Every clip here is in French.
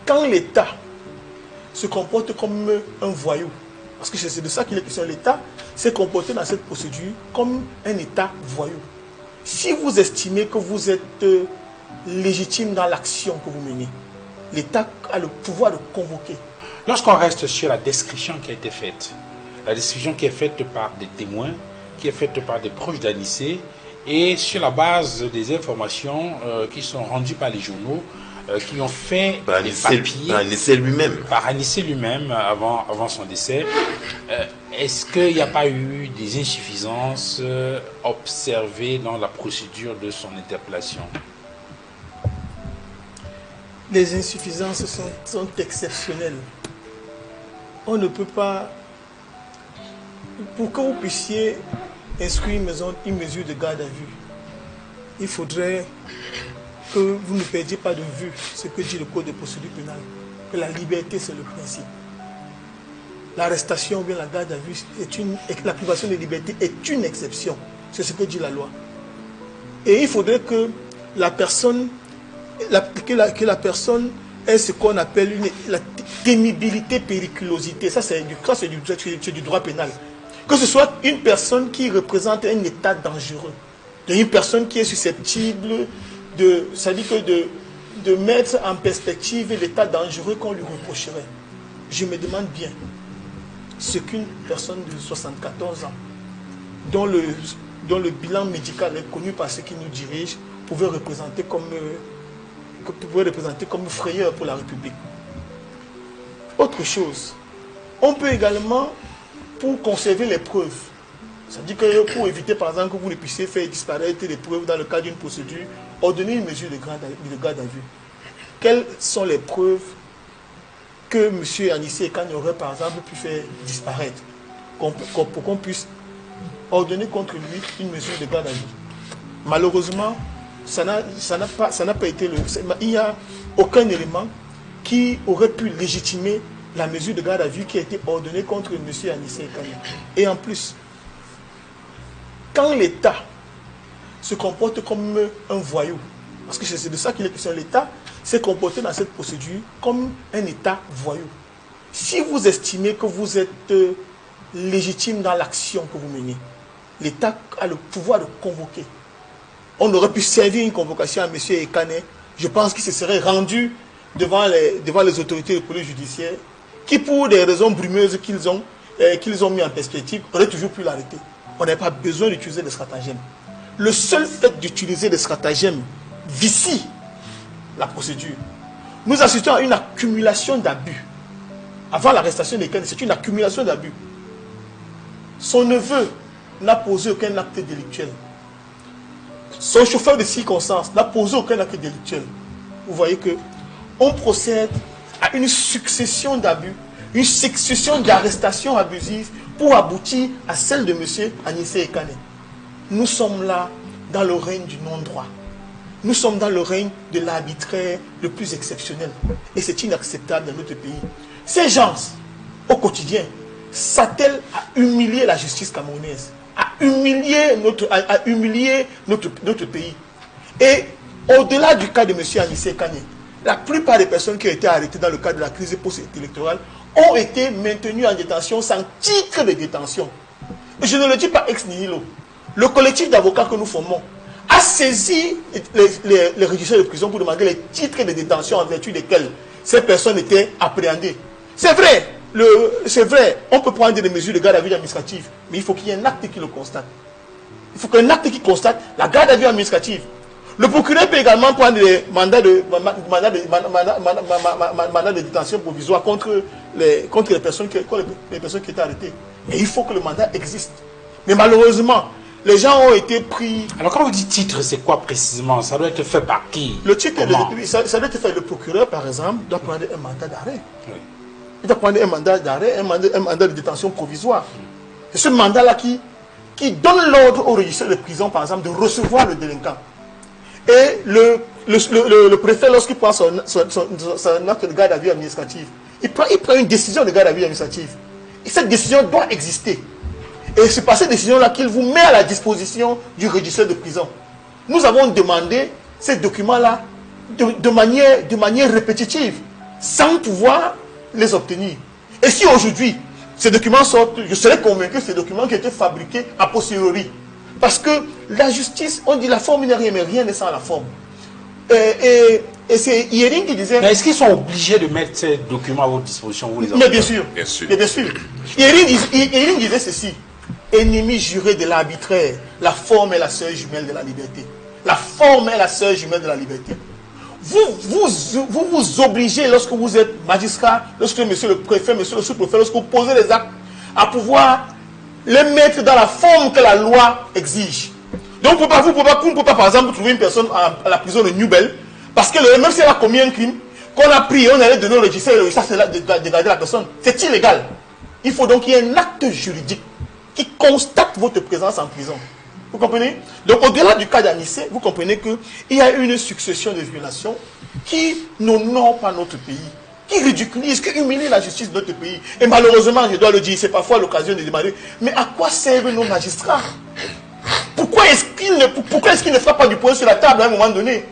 quand l'État se comporte comme un voyou, parce que c'est de ça qu'il est question, l'État s'est comporté dans cette procédure comme un État voyou. Si vous estimez que vous êtes légitime dans l'action que vous menez, l'État a le pouvoir de convoquer. Lorsqu'on reste sur la description qui a été faite, la description qui est faite par des témoins, qui est faite par des proches d'Anissé, et sur la base des informations qui sont rendues par les journaux, qui ont fait des papiers par Anissé lui-même. Par Anissé lui-même avant son décès. Est-ce qu'il n'y a pas eu des insuffisances observées dans la procédure de son interpellation? Les insuffisances sont exceptionnelles. On ne peut pas... Pour que vous puissiez inscrire une mesure de garde à vue, il faudrait que vous ne perdiez pas de vue ce que dit le Code de procédure pénale, que la liberté c'est le principe. L'arrestation ou bien la garde à vue, la privation de liberté est une exception. C'est ce que dit la loi. Et il faudrait que la personne, que la personne ait ce qu'on appelle la témibilité périculosité. Ça c'est du droit pénal. Que ce soit une personne qui représente un état dangereux, une personne qui est susceptible de mettre en perspective l'état dangereux qu'on lui reprocherait. Je me demande bien ce qu'une personne de 74 ans, dont le bilan médical est connu par ceux qui nous dirigent, pouvait représenter comme frayeur pour la République. Autre chose, on peut également, pour conserver les preuves, c'est-à-dire que pour éviter par exemple que vous ne puissiez faire disparaître les preuves dans le cadre d'une procédure, ordonner une mesure de garde à vue. Quelles sont les preuves que M. Anissé Ekane aurait par exemple pu faire disparaître pour qu'on puisse ordonner contre lui une mesure de garde à vue? Malheureusement, ça n'a pas été il n'y a aucun élément qui aurait pu légitimer la mesure de garde à vue qui a été ordonnée contre M. Anissé Ekane. Et en plus, quand l'État se comporte comme un voyou, parce que c'est de ça qu'il est question, l'État s'est comporté dans cette procédure comme un État voyou. Si vous estimez que vous êtes légitime dans l'action que vous menez, l'État a le pouvoir de convoquer. On aurait pu servir une convocation à M. Ekane, je pense qu'il se serait rendu devant les autorités de police judiciaire, qui pour des raisons brumeuses qu'ils ont mis en perspective, auraient toujours pu l'arrêter. On n'a pas besoin d'utiliser des stratagèmes. Le seul fait d'utiliser des stratagèmes vicie la procédure. Nous assistons à une accumulation d'abus. Avant l'arrestation d'Ekane, c'est une accumulation d'abus. Son neveu n'a posé aucun acte délictuel. Son chauffeur de circonstance n'a posé aucun acte délictuel. Vous voyez que on procède à une succession d'abus, une succession d'arrestations abusives pour aboutir à celle de M. Anissé Ekane. Nous sommes là dans le règne du non-droit. Nous sommes dans le règne de l'arbitraire le plus exceptionnel. Et c'est inacceptable dans notre pays. Ces gens, au quotidien, s'attellent à humilier la justice camerounaise, à humilier notre pays. Et au-delà du cas de M. Anissé Ekane, la plupart des personnes qui ont été arrêtées dans le cadre de la crise post-électorale ont été maintenues en détention sans titre de détention. Je ne le dis pas ex nihilo. Le collectif d'avocats que nous formons a saisi les régisseurs de prison pour demander les titres de détention en vertu desquels ces personnes étaient appréhendées. C'est vrai, on peut prendre des mesures de garde à vue administrative, mais il faut qu'il y ait un acte qui le constate. Il faut qu'un acte qui constate la garde à vue administrative. Le procureur peut également prendre des mandats de détention provisoire contre les personnes qui étaient arrêtées. Mais il faut que le mandat existe. Mais malheureusement, les gens ont été pris... Alors quand vous dites titre, c'est quoi précisément? Ça doit être fait par qui? Le titre, ça doit être fait. Le procureur, par exemple, doit prendre un mandat d'arrêt. Oui. Il doit prendre un mandat d'arrêt, un mandat de détention provisoire. C'est ce mandat-là qui donne l'ordre au régisseur de prison, par exemple, de recevoir le délinquant. Et le préfet, lorsqu'il prend son acte de garde à vue administrative, il prend une décision de garde à vue administrative. Et cette décision doit exister. Et c'est par cette décision-là qu'il vous met à la disposition du régisseur de prison. Nous avons demandé ces documents-là de manière répétitive. sans pouvoir les obtenir. Et si aujourd'hui, ces documents sortent, je serais convaincu que ces documents qui étaient fabriqués a posteriori. Parce que la justice, on dit la forme n'est rien, mais rien n'est sans la forme. Et c'est Yering qui disait... Mais est-ce qu'ils sont obligés de mettre ces documents à votre disposition? Vous les mais bien sûr. Bien sûr. Mais bien sûr. Yering disait ceci. Ennemi juré de l'arbitraire, la forme est la sœur jumelle de la liberté. La forme est la sœur jumelle de la liberté. Vous obligez, lorsque vous êtes magistrat, lorsque monsieur le préfet, monsieur le sous-préfet, lorsque vous posez les actes, à pouvoir les mettre dans la forme que la loi exige. Donc, vous ne pouvez pas, par exemple, trouver une personne à la prison de Newbel, parce que même si elle a commis un crime, qu'on a pris, on allait donner au registre, et le registre, c'est de garder la personne. C'est illégal. Il faut donc qu'il y ait un acte juridique qui constate votre présence en prison. Vous comprenez? Donc, au-delà du cas d'Anissé, vous comprenez qu'il y a une succession de violations qui n'honorent pas notre pays, qui ridiculisent, qui humilient la justice de notre pays. Et malheureusement, je dois le dire, c'est parfois l'occasion de demander, mais à quoi servent nos magistrats? Pourquoi est-ce qu'ils ne frappent pas du poing sur la table à un moment donné?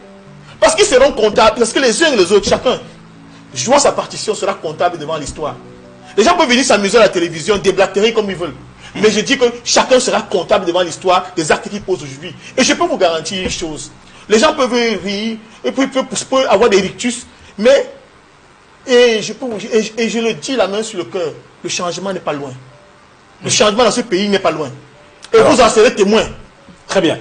Parce qu'ils seront comptables, parce que les uns et les autres, chacun, jouant sa partition, sera comptable devant l'histoire. Les gens peuvent venir s'amuser à la télévision, déblatérer comme ils veulent. Mais je dis que chacun sera comptable devant l'histoire des actes qu'il pose aujourd'hui. Et je peux vous garantir une chose. Les gens peuvent rire, et peuvent avoir des rictus, mais, et je le dis la main sur le cœur, le changement n'est pas loin. Le changement dans ce pays n'est pas loin. Et vous en serez témoin. Très bien.